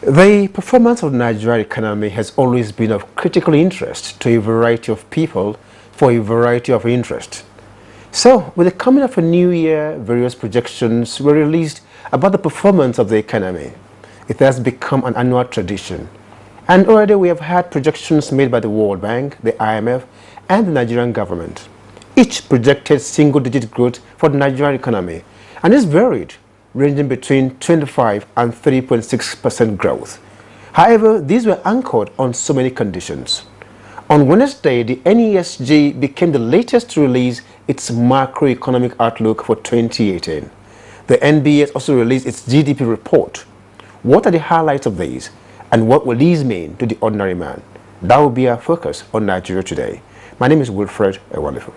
The performance of the Nigerian economy has always been of critical interest to a variety of people for a variety of interests. So, with the coming of a new year, various projections were released about the performance of the economy. It has become an annual tradition. And already we have had projections made by the World Bank, the IMF, and the Nigerian government. Each projected single-digit growth for the Nigerian economy, and is varied, ranging between 25 and 3.6% growth. However, these were anchored on so many conditions. On Wednesday, the NESG became the latest to release its macroeconomic outlook for 2018. The NBS also released its GDP report. What are the highlights of these, and what will these mean to the ordinary man? That will be our focus on Nigeria Today. My name is Wilfred Ewalifu.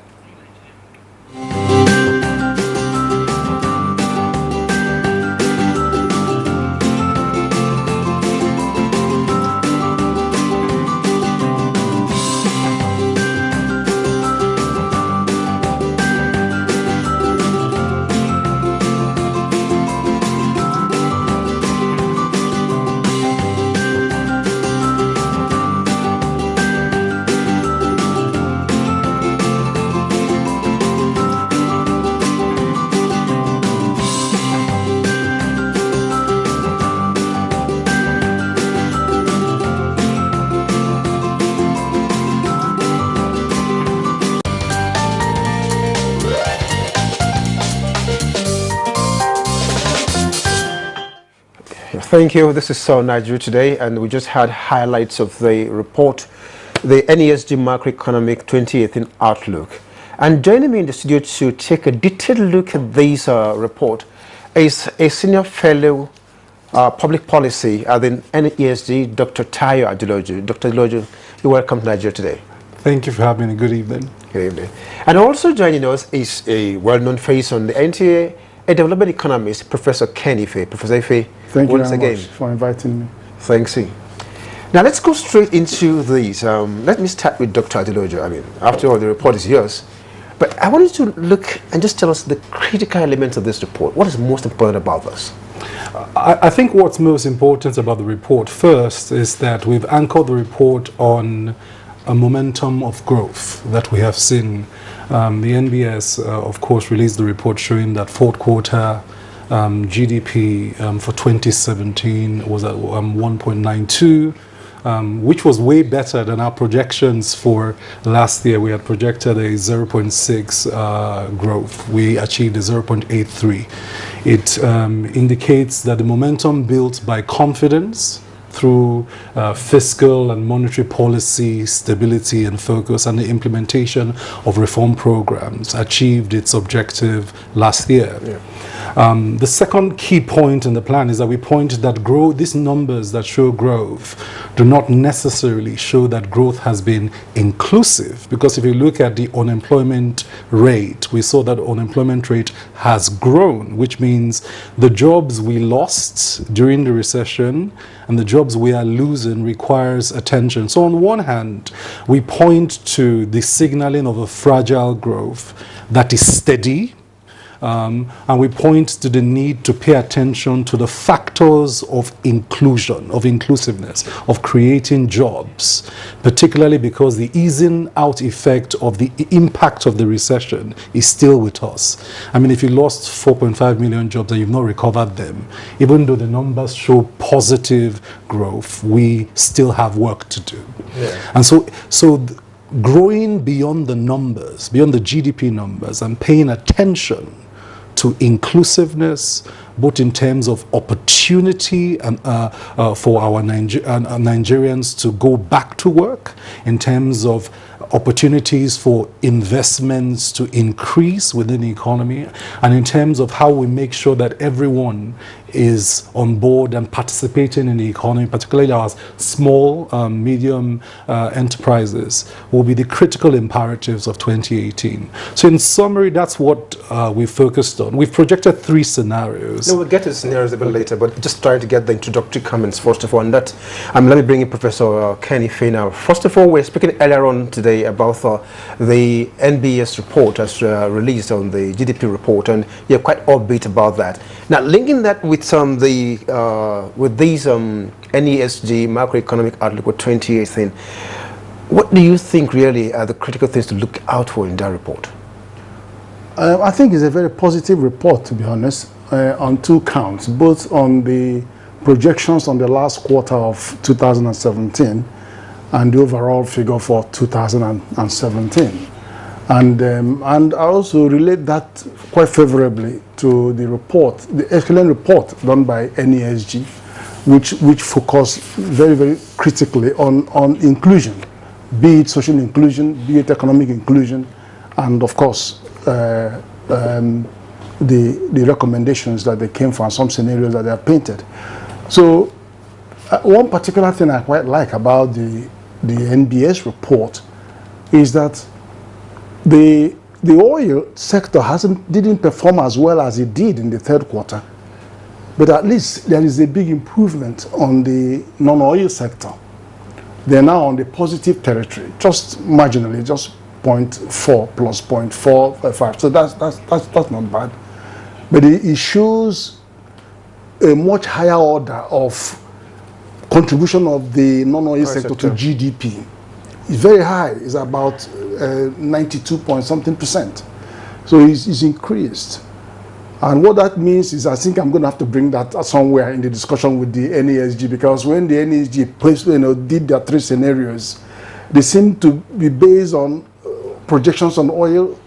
Thank you. This is Nigeria Today, and we just had highlights of the report, the NESG Macroeconomic 2018 Outlook. And joining me in the studio to take a detailed look at this report is a senior fellow public policy at the NESG, Dr. Tayo Adeloju. Dr. Adeloju, you're welcome to Nigeria Today. Thank you for having me. Good evening. Good evening. And also joining us is a well-known face on the NTA, a development economist, Professor Ken Ife. Professor Ife, thank you very much for inviting me. Thanks. Now let's go straight into these. Let me start with Dr. Adeloju. I mean, after all, the report is yours. But I wanted to look and just tell us the critical elements of this report. What is most important about this? I think what's most important about the report first is that we've anchored the report on a momentum of growth that we have seen. The NBS, of course, released the report showing that fourth quarter GDP for 2017 was at 1.92, which was way better than our projections for last year. We had projected a 0.6 growth. We achieved a 0.83. It indicates that the momentum built by confidence through fiscal and monetary policy stability and focus and the implementation of reform programs achieved its objective last year. Yeah. The second key point in the plan is that we point that these numbers that show growth do not necessarily show that growth has been inclusive, because if you look at the unemployment rate, we saw that unemployment rate has grown, which means the jobs we lost during the recession and the jobs we are losing requires attention. So on one hand, we point to the signaling of a fragile growth that is steady, and we point to the need to pay attention to the factors of inclusion, of inclusiveness, of creating jobs, particularly because the easing out effect of the impact of the recession is still with us. I mean, if you lost 4.5 million jobs and you've not recovered them, even though the numbers show positive growth, we still have work to do. Yeah. And so growing beyond the numbers, beyond the GDP numbers, and paying attention to inclusiveness, both in terms of opportunity and for our Nigerians to go back to work, in terms of opportunities for investments to increase within the economy, and in terms of how we make sure that everyone is on board and participating in the economy, particularly our small, medium enterprises, will be the critical imperatives of 2018. So in summary, that's what we focused on. We've projected 3 scenarios. No, we'll get to scenarios a bit later, but just trying to get the introductory comments first of all. And that, let me bring in Professor Kenny Faye now. First of all, we're speaking earlier on today about the NBS report that's released on the GDP report, and you're quite upbeat about that. Now, linking that with these NESG macroeconomic outlook for 2018, what do you think really are the critical things to look out for in that report? I think it's a very positive report, to be honest, on two counts, both on the projections on the last quarter of 2017 and the overall figure for 2017. And I also relate that quite favorably to the report, the excellent report done by NESG, which focus very, very critically on inclusion, be it social inclusion, be it economic inclusion, and of course, the recommendations that they came from, some scenarios that they have painted. So one particular thing I quite like about the NBS report is that the oil sector didn't perform as well as it did in the third quarter, but at least there is a big improvement on the non-oil sector. They're now on the positive territory, just marginally, just 0.4 plus 0.45. So that's not bad. But it shows a much higher order of contribution of the non-oil sector to GDP. It's very high. It's about 92 point something %. So it's increased. And what that means is, I think I'm going to have to bring that somewhere in the discussion with the NESG, because when the NESG did their three scenarios, they seem to be based on projections on oil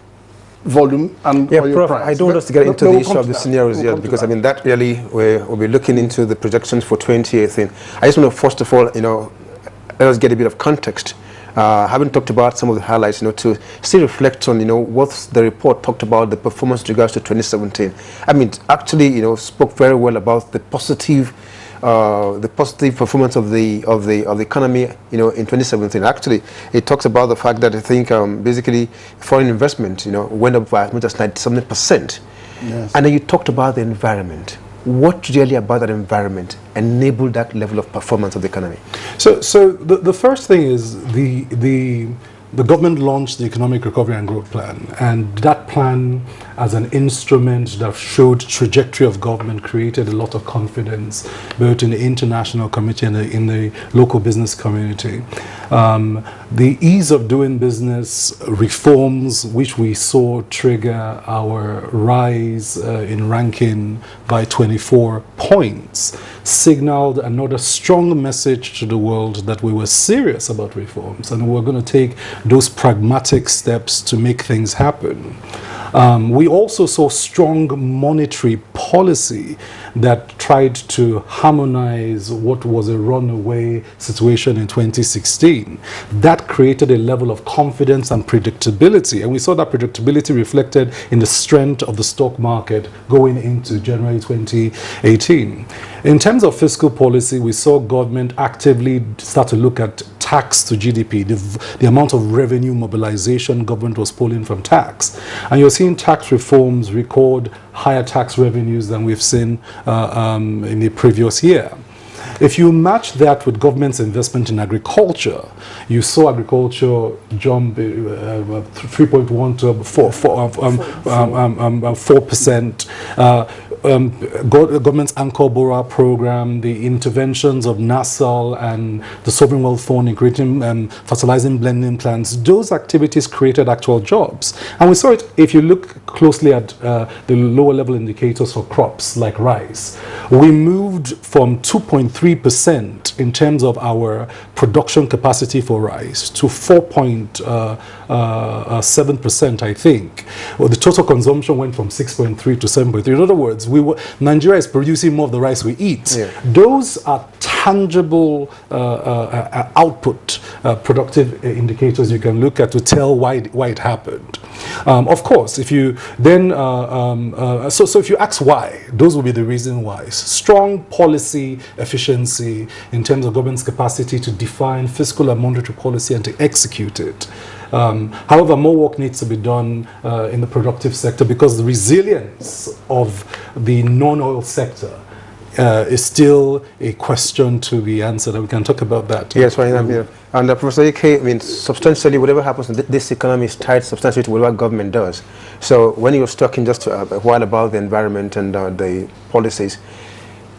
volume and oil Prof, price. I don't want us to get into the issue of the scenarios yet, because I mean that really we'll be looking into the projections for 2018. I just want to first of all, let us get a bit of context. Having talked about some of the highlights, to still reflect on, what the report talked about, the performance with regards to 2017. I mean, actually, spoke very well about the positive performance of the economy, in 2017. Actually, it talks about the fact that I think basically foreign investment, went up by as much as 97%. Yes. And then you talked about the environment. What really about that environment enabled that level of performance of the economy? So the first thing is the government launched the Economic Recovery and Growth Plan, and that plan, as an instrument that showed trajectory of government, created a lot of confidence both in the international community and in the local business community. The ease of doing business reforms, which we saw trigger our rise in ranking by 24 points, signaled another strong message to the world that we were serious about reforms and we were going to take those pragmatic steps to make things happen. We also saw strong monetary policy that tried to harmonize what was a runaway situation in 2016. That created a level of confidence and predictability, and we saw that predictability reflected in the strength of the stock market going into January 2018. In terms of fiscal policy, we saw government actively start to look at tax to GDP, the amount of revenue mobilization government was pulling from tax. And you're seeing tax reforms record higher tax revenues than we've seen in the previous year. If you match that with government's investment in agriculture, you saw agriculture jump 3.1 to 4%. Government's Anchor Bora program, the interventions of NASAL and the Sovereign Wealth Fund in creating fertilizing blending plants, those activities created actual jobs. And we saw it if you look closely at the lower level indicators for crops like rice. We moved from 2.3% in terms of our production capacity for rice to 4.7%, I think. Well, the total consumption went from 6.3 to 7.3. In other words, Nigeria is producing more of the rice we eat. Yeah. Those are tangible output, productive indicators you can look at to tell why it happened. Of course, if you then, so if you ask why, those will be the reason why. Strong policy efficiency in terms of government's capacity to define fiscal and monetary policy and to execute it. However, more work needs to be done in the productive sector because the resilience of the non-oil sector is still a question to be answered, and we can talk about that. Yes, fine, I'm here. And Professor Ike, I mean, substantially, whatever happens in this economy is tied substantially to whatever government does. So when you were talking just a while about the environment and the policies,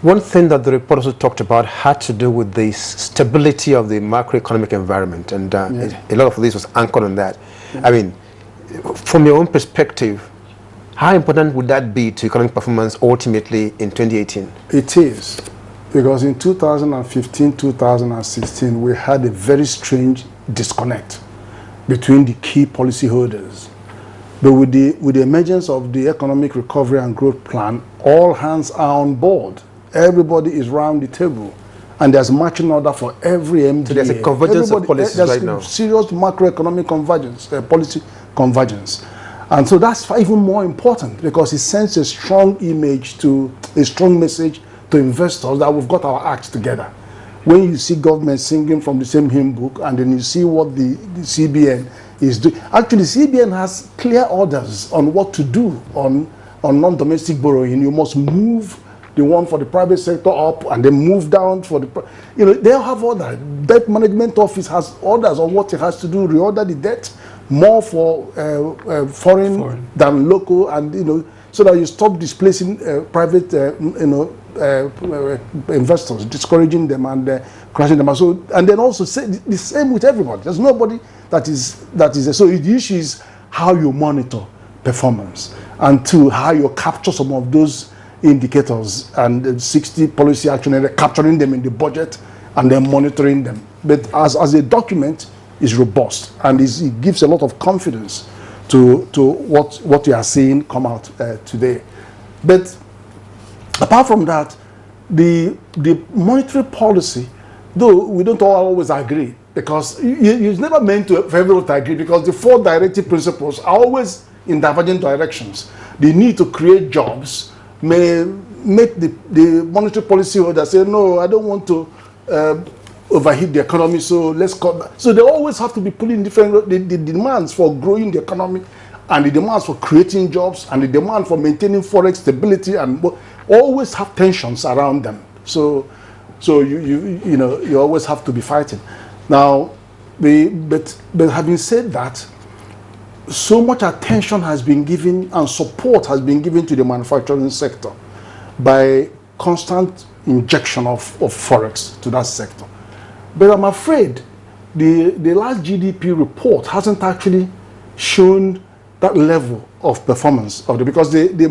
one thing that the report also talked about had to do with the stability of the macroeconomic environment, and a lot of this was anchored on that. I mean, from your own perspective, how important would that be to economic performance ultimately in 2018? It is, because in 2015, 2016, we had a very strange disconnect between the key policyholders. But with the emergence of the Economic Recovery and Growth Plan, all hands are on board. Everybody is round the table, and there's marching order for every MDA. So there's a convergence of policies right now. Serious macroeconomic convergence, policy convergence. And so that's even more important because it sends a strong message to investors that we've got our acts together. When you see government singing from the same hymn book and then you see what the CBN is doing. Actually, CBN has clear orders on what to do on non-domestic borrowing. You must move the one for the private sector up and then move down for the, they have orders. Debt Management Office has orders on what it has to do, reorder the debt, more for foreign than local, and so that you stop displacing private investors, discouraging them and crashing them. So, and then also say the same with everybody. There's nobody that is so the issue is how you monitor performance and to how you capture some of those indicators and 60 policy action and capturing them in the budget and then monitoring them. But as a document, is robust and it gives a lot of confidence to what you are seeing come out today. But apart from that, the monetary policy, though we don't always agree, because it's never meant for everyone to agree, because the 4 directive principles are always in divergent directions. The need to create jobs may make the monetary policy holder say, no, I don't want to overheat the economy, so let's cut back. So they always have to be pulling different, the demands for growing the economy and the demands for creating jobs and the demand for maintaining forex stability, and always have tensions around them. So you always have to be fighting. Now, but having said that, so much attention has been given and support has been given to the manufacturing sector by constant injection of forex to that sector. But I'm afraid the last GDP report hasn't actually shown that level of performance of because the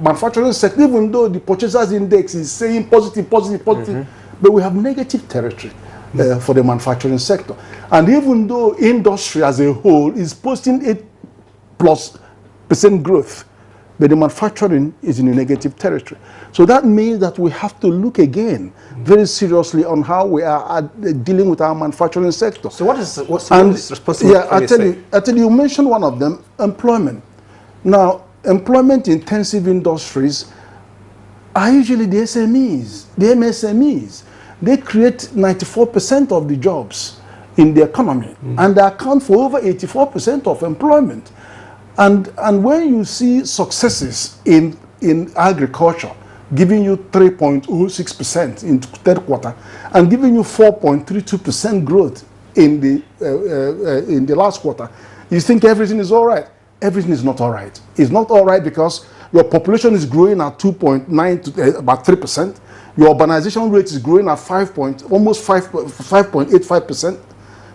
manufacturing sector, even though the purchasers index is saying positive, but we have negative territory for the manufacturing sector. And even though industry as a whole is posting 8+% growth, but the manufacturing is in a negative territory. So that means that we have to look again very seriously on how we are dealing with our manufacturing sector. So what's responsible? Yeah, I tell you, you mentioned one of them, employment. Now, employment-intensive industries are usually the SMEs, the MSMEs. They create 94% of the jobs in the economy, and they account for over 84% of employment. And when you see successes in agriculture, giving you 3.06% in third quarter, and giving you 4.32% growth in the last quarter, you think everything is all right. Everything is not all right. It's not all right because your population is growing at 2.9 to about 3%. Your urbanization rate is growing at almost 5.85%.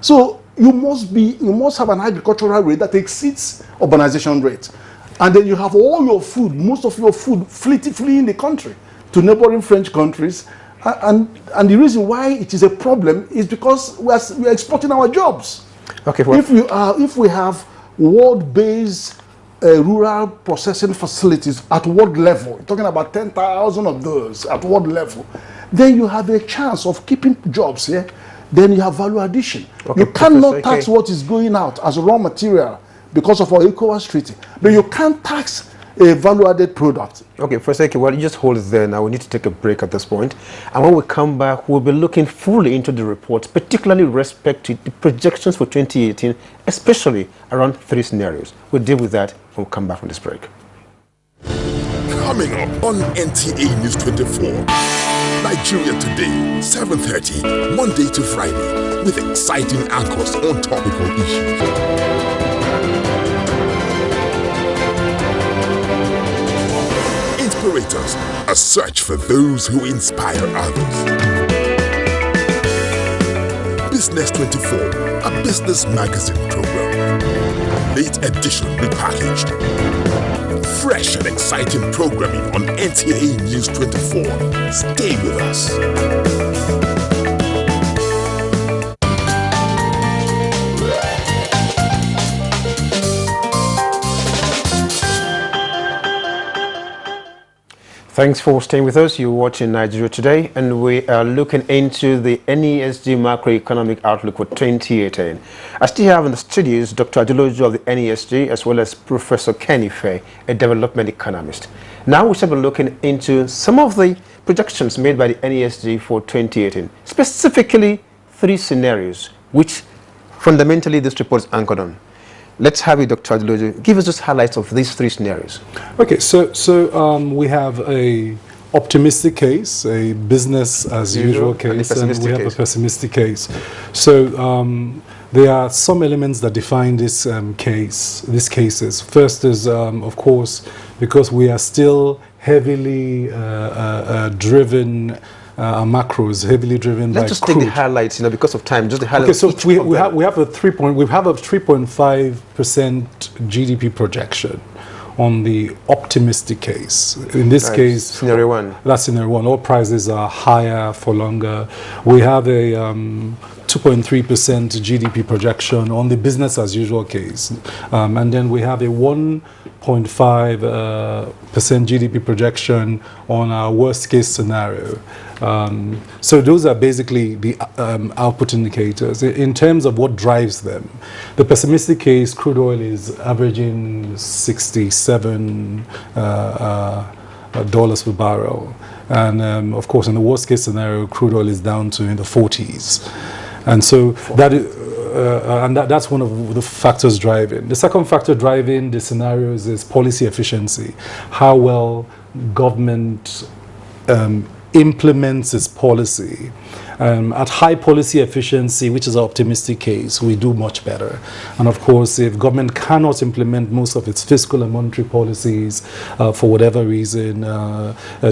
So you must have an agricultural rate that exceeds urbanization rate. And then you have all your food, most of your food fleeing the country to neighboring French countries. And the reason why it is a problem is because we are exporting our jobs. Okay. If we have world-based rural processing facilities at world level, we're talking about 10,000 of those at world level, then you have a chance of keeping jobs here. Then you have value addition. Okay, you cannot Professor, tax what is going out as raw material because of our ECOWAS treaty, but you can't tax a value-added product. Okay, Professor Eke, well, you just hold it there now. We need to take a break at this point. And when we come back, we'll be looking fully into the report, particularly with respect to the projections for 2018, especially around 3 scenarios. We'll deal with that when we come back from this break. Coming up on NTA News 24. Nigeria Today, 7:30, Monday to Friday, with exciting anchors on topical issues. Inspirators, a search for those who inspire others. Business 24, a business magazine program. Late edition repackaged. Fresh and exciting programming on NTA News 24. Stay with us. Thanks for staying with us. You're watching Nigeria Today, and we are looking into the NESG macroeconomic outlook for 2018. I still have in the studios Dr. Adeloju of the NESG, as well as Professor Kenny Faye, a development economist. Now we shall be looking into some of the projections made by the NESG for 2018, specifically 3 scenarios, which fundamentally this report is anchored on. Let's have you, Dr. Adeloju, give us just highlights of these 3 scenarios. Okay, so we have a optimistic case, a business as usual case, and we have a pessimistic case. So there are some elements that define this these cases. First is, of course, because we are still heavily driven. Macros heavily driven by Let's just crude. take the highlights, because of time. Just the highlights. Okay, so we have a 3.5% GDP projection on the optimistic case. In this case, scenario 1. That's scenario 1. All prices are higher for longer. We have a 2.3% GDP projection on the business as usual case, and then we have a 1.5% GDP projection on our worst case scenario. So those are basically the output indicators. In terms of what drives them, the pessimistic case, crude oil is averaging $67 per barrel. And of course, in the worst case scenario, crude oil is down to in the 40s. And so that's one of the factors driving. The second factor driving the scenarios is policy efficiency. How well government implements its policy. At high policy efficiency, which is an optimistic case, we do much better. And of course, if government cannot implement most of its fiscal and monetary policies for whatever reason,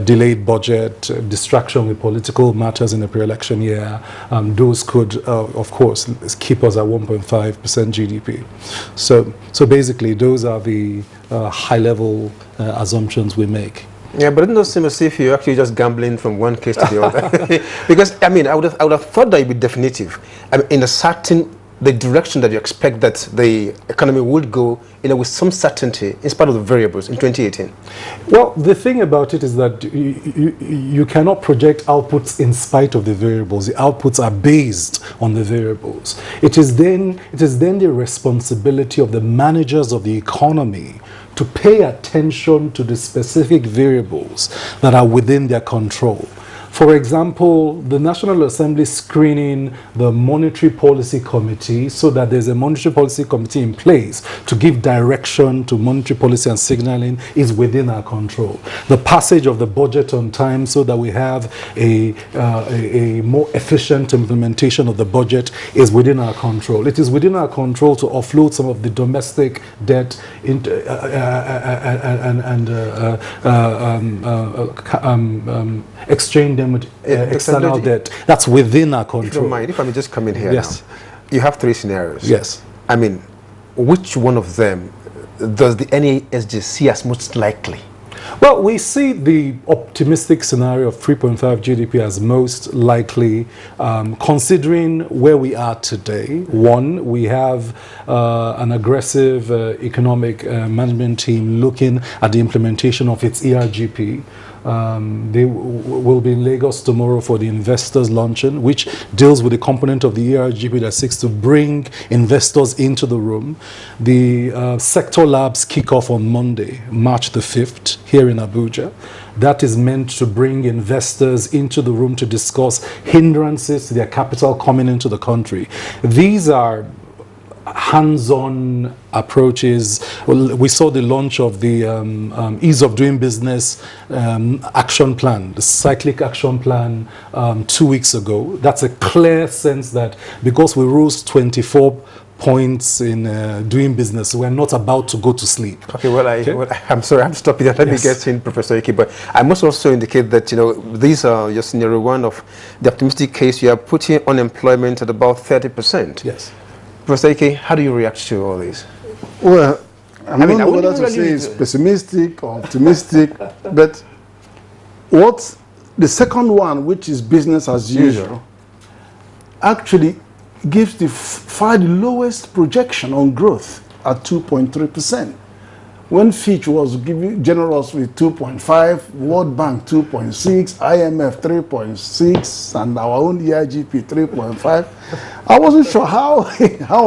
delayed budget, distraction with political matters in the pre-election year, those could, of course, keep us at 1.5% GDP. So basically, those are the high-level assumptions we make. Yeah, but it doesn't seem as if you're actually just gambling from one case to the other. Because, I would have thought that it would be definitive. In the direction that you expect that the economy would go, with some certainty, in spite of the variables in 2018. Well, the thing about it is that you cannot project outputs in spite of the variables. The outputs are based on the variables. It is then the responsibility of the managers of the economy to pay attention to the specific variables that are within their control. For example, the National Assembly screening the Monetary Policy Committee so that there's a Monetary Policy Committee in place to give direction to monetary policy and signaling is within our control. The passage of the budget on time so that we have a more efficient implementation of the budget is within our control. It is within our control to offload some of the domestic debt into, exchange them with external debt. That's within our control. If you don't mind, if I may just come in here Yes. now. You have 3 scenarios. Yes. Which one of them does the NESG see as most likely? Well, we see the optimistic scenario of 3.5 GDP as most likely, considering where we are today. One, we have an aggressive economic management team looking at the implementation of its ERGP. They will be in Lagos tomorrow for the investors luncheon, which deals with the component of the ERGP that seeks to bring investors into the room. The sector labs kick off on Monday, March the 5th, here in Abuja. That is meant to bring investors into the room to discuss hindrances to their capital coming into the country. These are hands-on approaches. Well, we saw the launch of the Ease of Doing Business action plan, the cyclic action plan 2 weeks ago. That's a clear sense that because we rose 24 points in doing business, we're not about to go to sleep. Okay, well, I'm sorry, I'm stopping there. Let me get in, Professor Ike, but I must also indicate that, these are your scenario one of the optimistic case. You are putting unemployment at about 30%. Yes. Professor Ike, how do you react to all this? Well, I don't know whether to say it's pessimistic or optimistic, but what the second one, which is business as usual, actually gives the far the lowest projection on growth at 2.3%. When Fitch was giving generous with 2.5, World Bank 2.6, IMF 3.6, and our own EIGP 3.5, I wasn't sure how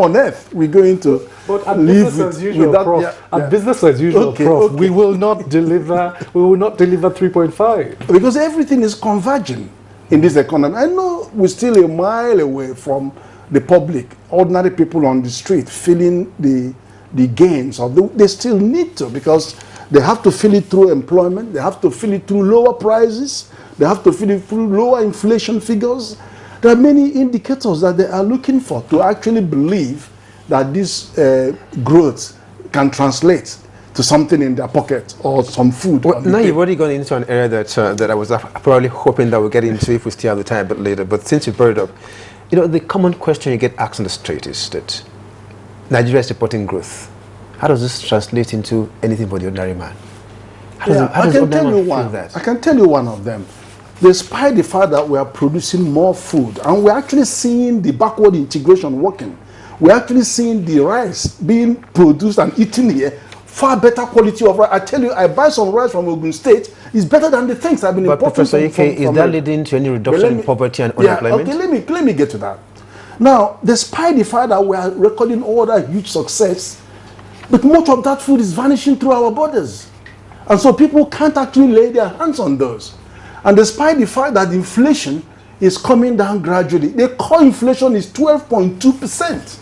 on earth we're going to live with that. At business as usual, Prof, we will not deliver 3.5 because everything is converging in this economy. I know we're still a mile away from the public, ordinary people on the street feeling the gains of they still need to, because they have to feel it through employment, they have to feel it through lower prices, they have to feel it through lower inflation figures. There are many indicators that they are looking for to actually believe that this growth can translate to something in their pocket or some food. Well, now you've already gone into an area that I was probably hoping that we'll get into if we still have the time a bit later, but since you brought it up, the common question you get asked on the street is that Nigeria is reporting growth. How does this translate into anything for the ordinary man? I can tell you one of them. Despite the fact that we are producing more food and we're actually seeing the backward integration working, we're actually seeing the rice being produced and eaten here, far better quality of rice. I tell you, I buy some rice from Ogun State, it's better than the things I've been importing. But Professor Ike, is that leading to any reduction in poverty and unemployment? Okay, let me get to that. Now, despite the fact that we are recording all that huge success, but much of that food is vanishing through our borders. And so people can't actually lay their hands on those. And despite the fact that inflation is coming down gradually, the core inflation is 12.2%.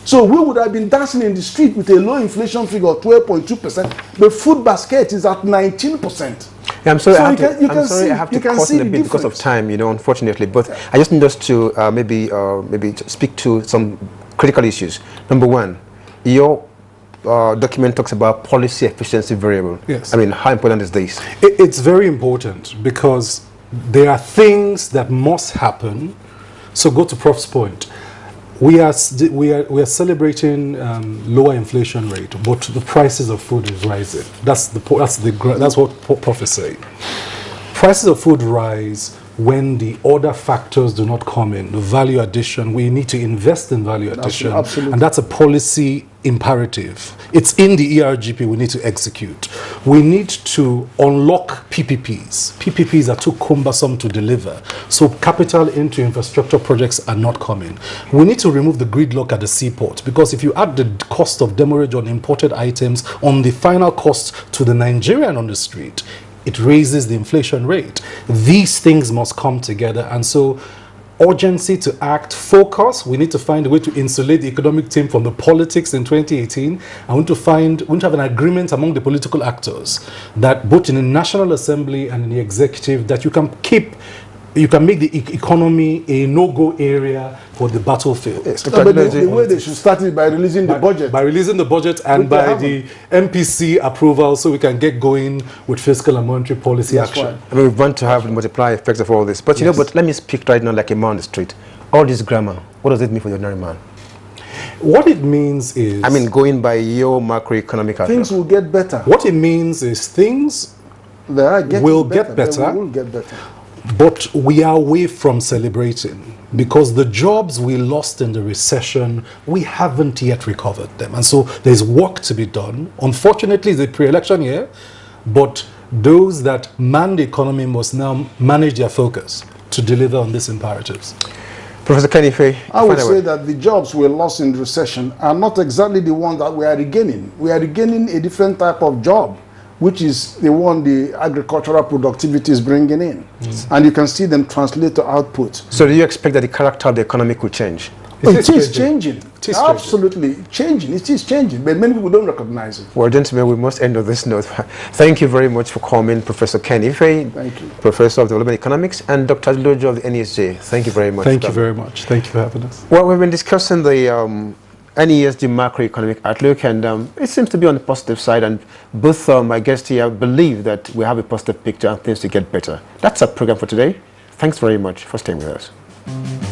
So we would have been dancing in the street with a low inflation figure of 12.2%. The food basket is at 19%. Yeah, I'm sorry, I have to caution a bit because of time, unfortunately. But I just need us to maybe speak to some critical issues. Number one, your document talks about policy efficiency variable. Yes. I mean, how important is this? It's very important because there are things that must happen. So go to Prof's point. We are celebrating lower inflation rate, but the prices of food is rising. That's what Prof is saying. Prices of food rise when the other factors do not come in. The value addition, we need to invest in value addition. Absolutely. And that's a policy imperative. It's in the ERGP we need to execute. We need to unlock PPPs. PPPs are too cumbersome to deliver. So capital into infrastructure projects are not coming. We need to remove the gridlock at the seaport, because if you add the cost of demurrage on imported items on the final cost to the Nigerian on the street, it raises the inflation rate. These things must come together, and so urgency to act, focus. We need to find a way to insulate the economic team from the politics in 2018. I want to have an agreement among the political actors that both in the National Assembly and in the executive that you can make the economy a no-go area for the battlefield. Yes, but the way they should start it by releasing the budget. By releasing the budget and by the MPC approval, so we can get going with fiscal and monetary policy action. Right. I mean, we want to have the multiplier effects of all this. But but let me speak right now like a man on the street. All this grammar, what does it mean for the ordinary man? What it means is... I mean, going by your macroeconomic outlook. Things will get better. What it means is things will get better. But we are away from celebrating, because the jobs we lost in the recession, we haven't yet recovered them. And so there's work to be done. Unfortunately, it's a pre-election year, but those that man the economy must now manage their focus to deliver on these imperatives. Professor Kanife, I would say that the jobs we lost in the recession are not exactly the ones that we are regaining. We are regaining a different type of job, which is the one the agricultural productivity is bringing in. And you can see them translate to output. So do you expect that the character of the economy could change? It is changing. It is absolutely changing. It is changing, but many people don't recognize it. Well, gentlemen, we must end on this note. Thank you very much for coming, Professor Kanife, Thank you. Professor of Development Economics, and Dr. Lojo of the NESJ. Thank you very much. Thank you very much. Thank you for having us. Well, we've been discussing the NESJ macroeconomic outlook, and it seems to be on the positive side, and both my guests here believe that we have a positive picture and things to get better. That's our program for today. Thanks very much for staying with us.